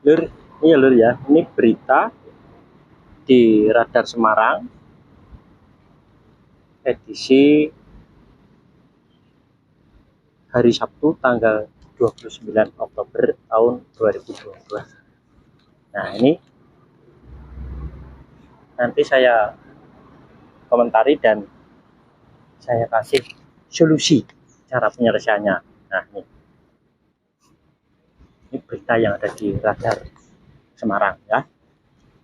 Lur, ini ya lur ya, ini berita di Radar Semarang edisi hari Sabtu tanggal 29 Oktober tahun 2022. Nah, ini nanti saya komentari dan saya kasih solusi cara penyelesaiannya. Nah, ini berita yang ada di Radar Semarang ya.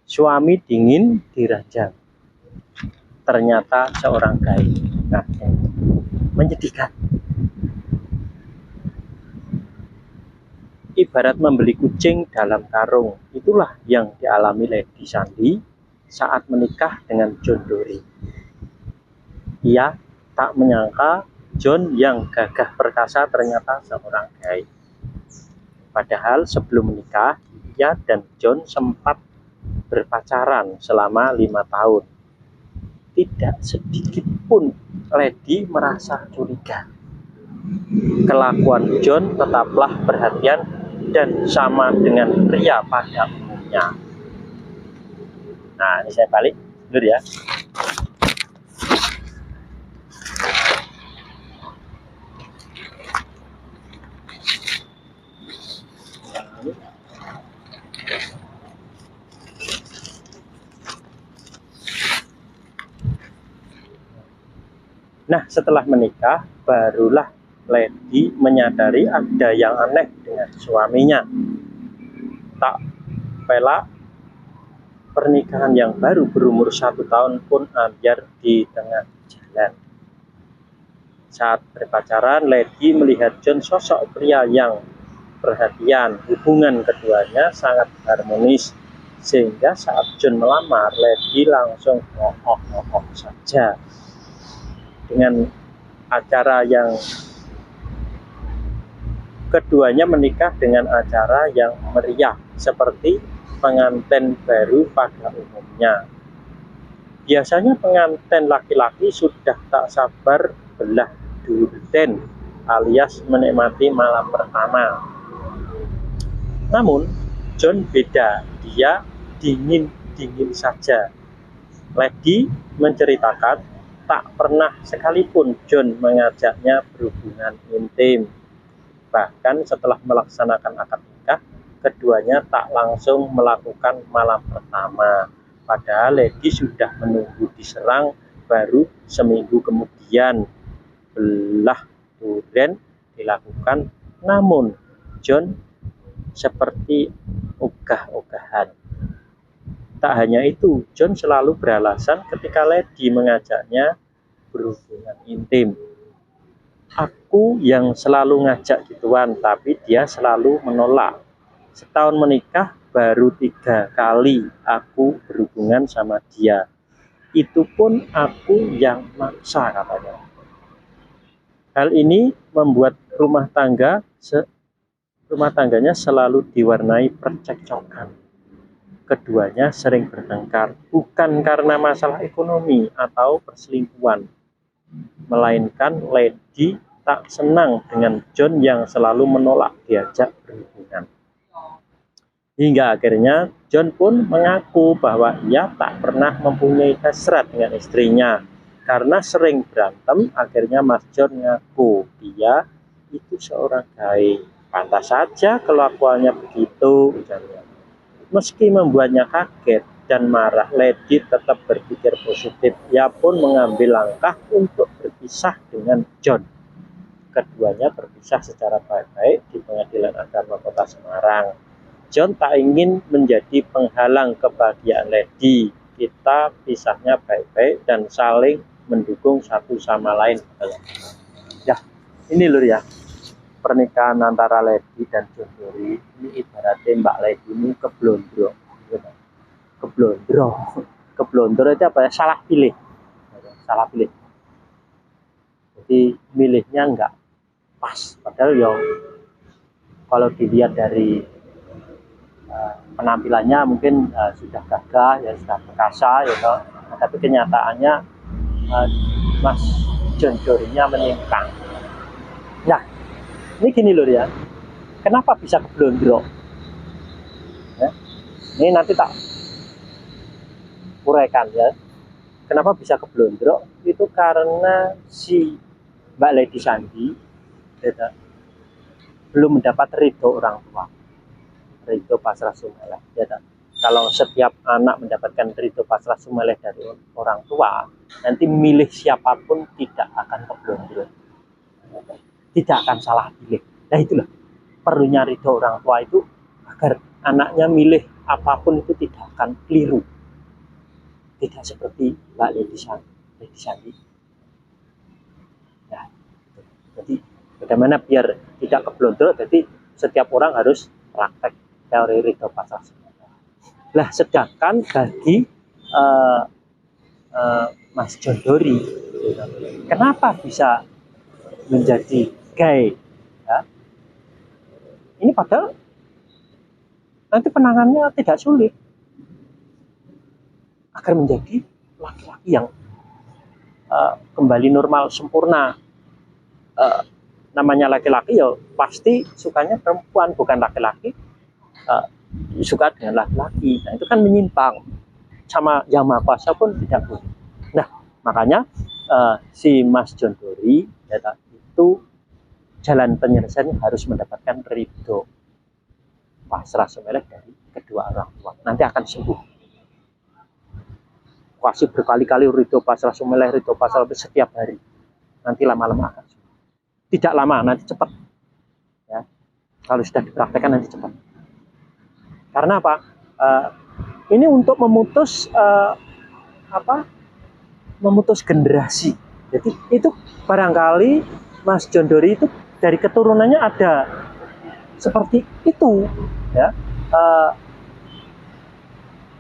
Suami dingin diranjang, ternyata seorang gay. Nah, menyedihkan. Ibarat membeli kucing dalam karung, itulah yang dialami Lady Sandi saat menikah dengan John Dory. Ia tak menyangka John yang gagah perkasa ternyata seorang gay. Padahal sebelum menikah, ia dan John sempat berpacaran selama 5 tahun. Tidak sedikit pun Lady merasa curiga. Kelakuan John tetaplah perhatian dan sama dengan pria pada umumnya. Nah, ini saya balik dulu ya. Nah, setelah menikah, barulah Lady menyadari ada yang aneh dengan suaminya. Tak pelak, pernikahan yang baru berumur 1 tahun pun ambyar di tengah jalan. Saat berpacaran, Lady melihat John sosok pria yang perhatian. Hubungan keduanya sangat harmonis, sehingga saat John melamar, Lady langsung oh saja. Dengan acara yang keduanya menikah dengan acara yang meriah seperti pengantin baru pada umumnya. Biasanya pengantin laki-laki sudah tak sabar belah durian alias menikmati malam pertama. Namun John beda, dia dingin saja. Lady menceritakan tak pernah sekalipun John mengajaknya berhubungan intim. Bahkan setelah melaksanakan akad nikah, keduanya tak langsung melakukan malam pertama. Padahal Lady sudah menunggu diserang baru seminggu kemudian belah durian dilakukan. Namun John seperti ogah-ogahan. Tak hanya itu, John selalu beralasan ketika Lady mengajaknya berhubungan intim. Aku yang selalu ngajak gituan, tapi dia selalu menolak. Setahun menikah, baru 3 kali aku berhubungan sama dia. Itu pun aku yang maksa, katanya. Hal ini membuat rumah tangganya selalu diwarnai percekcokan. Keduanya sering bertengkar, bukan karena masalah ekonomi atau perselingkuhan, melainkan Lady tak senang dengan John yang selalu menolak diajak berhubungan. Hingga akhirnya John pun mengaku bahwa ia tak pernah mempunyai hasrat dengan istrinya. Karena sering berantem, akhirnya Mas John ngaku dia itu seorang gay. Pantas saja kelakuannya begitu, ujarnya. Meski membuatnya kaget dan marah, Lady tetap berpikir positif. Ia pun mengambil langkah untuk berpisah dengan John. Keduanya berpisah secara baik-baik di Pengadilan Agama Kota Semarang. John tak ingin menjadi penghalang kebahagiaan Lady. Kita pisahnya baik-baik dan saling mendukung satu sama lain. Ya, ini lur ya. Pernikahan antara Lady dan John Dory ini ibaratnya Mbak Lady ini keblondro itu apa ya, salah pilih. Jadi milihnya enggak pas, padahal ya kalau dilihat dari penampilannya mungkin sudah gagah ya, sudah perkasa ya toh. Nah, tapi kenyataannya Mas John Dory-nya menyimpang. Nah, ini gini lho ya, kenapa bisa keblondro? Ini nanti tak uraikan ya. Kenapa bisa keblondrok? Itu karena si Mbak Lady Sandi ya, belum mendapat ridho orang tua, ridho pasrah sumeleh. Ya, kalau setiap anak mendapatkan ridho pasrah sumeleh dari orang tua, nanti milih siapapun tidak akan keblondrok, tidak akan salah pilih. Nah itulah perlunya ridho orang tua itu, agar anaknya milih apapun itu tidak akan keliru. Tidak seperti Mbak Lady Sandi. Nah, jadi bagaimana biar tidak keblondrok? Jadi setiap orang harus praktek teori ridho pasrah sumeleh. Lah sedangkan bagi Mas John Dory, kenapa bisa menjadi gay? Ya, ini padahal nanti penanganannya tidak sulit, agar menjadi laki-laki yang kembali normal sempurna. Namanya laki-laki ya pasti sukanya perempuan, bukan laki-laki suka dengan laki-laki. Nah itu kan menyimpang, sama Yang Maha Kuasa pun tidak boleh. Nah makanya si Mas John Dory ya, itu jalan penyelesaiannya harus mendapatkan ridho pasrah sumeleh dari kedua orang tua, nanti akan sembuh. Kasih berkali-kali ridho pasrah sumeleh, ridho pasrah setiap hari, nanti lama-lama akan sembuh. Tidak lama, nanti cepat ya. Kalau sudah dipraktekkan nanti cepat. Karena apa? Ini untuk memutus memutus generasi. Jadi itu barangkali Mas John Dory itu dari keturunannya ada seperti itu ya,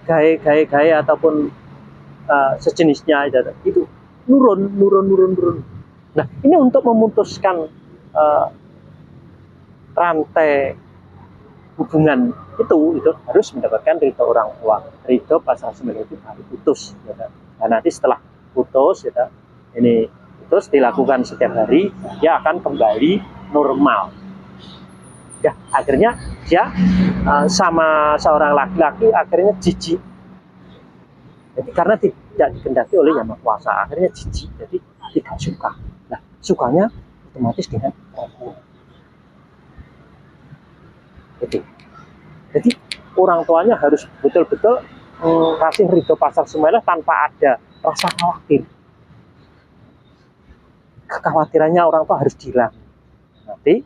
gaya ataupun sejenisnya itu nurun. Nah ini untuk memutuskan rantai hubungan itu harus mendapatkan ridho orang tua, ridho pasrah sumeleh itu harus putus ya. Nah nanti setelah putus ya, ini terus dilakukan setiap hari, dia akan kembali normal ya. Akhirnya dia sama seorang laki-laki akhirnya jijik. Jadi karena tidak dikehendaki oleh Yang Maha Kuasa, akhirnya jijik, jadi tidak suka. Nah, sukanya otomatis dengan perempuan. Jadi orang tuanya harus betul-betul kasih ridho pasrah sumeleh tanpa ada rasa khawatir. Kekhawatirannya orang tua harus hilang. Nanti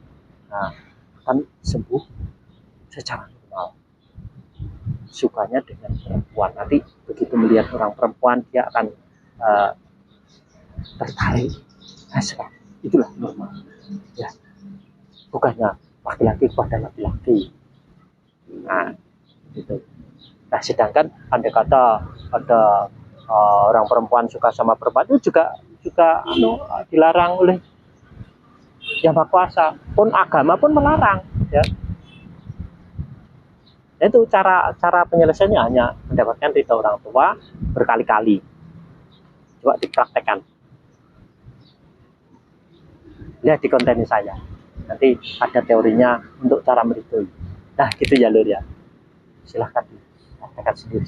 akan sembuh secara normal. Sukanya dengan perempuan, nanti begitu melihat orang perempuan dia akan tertarik hasrat. Itulah normal ya, bukannya laki-laki kepada laki-laki. Nah gitu. Nah sedangkan andai kata ada orang perempuan suka sama perempuan, itu juga dilarang oleh Yang Maha Kuasa, pun agama pun melarang ya. Itu cara penyelesaiannya hanya mendapatkan ridho orang tua berkali-kali. Coba dipraktekkan. Lihat di konten saya. Nanti ada teorinya untuk cara meridhoi. Nah, gitu ya Lur ya. Silahkan dipraktekkan sendiri.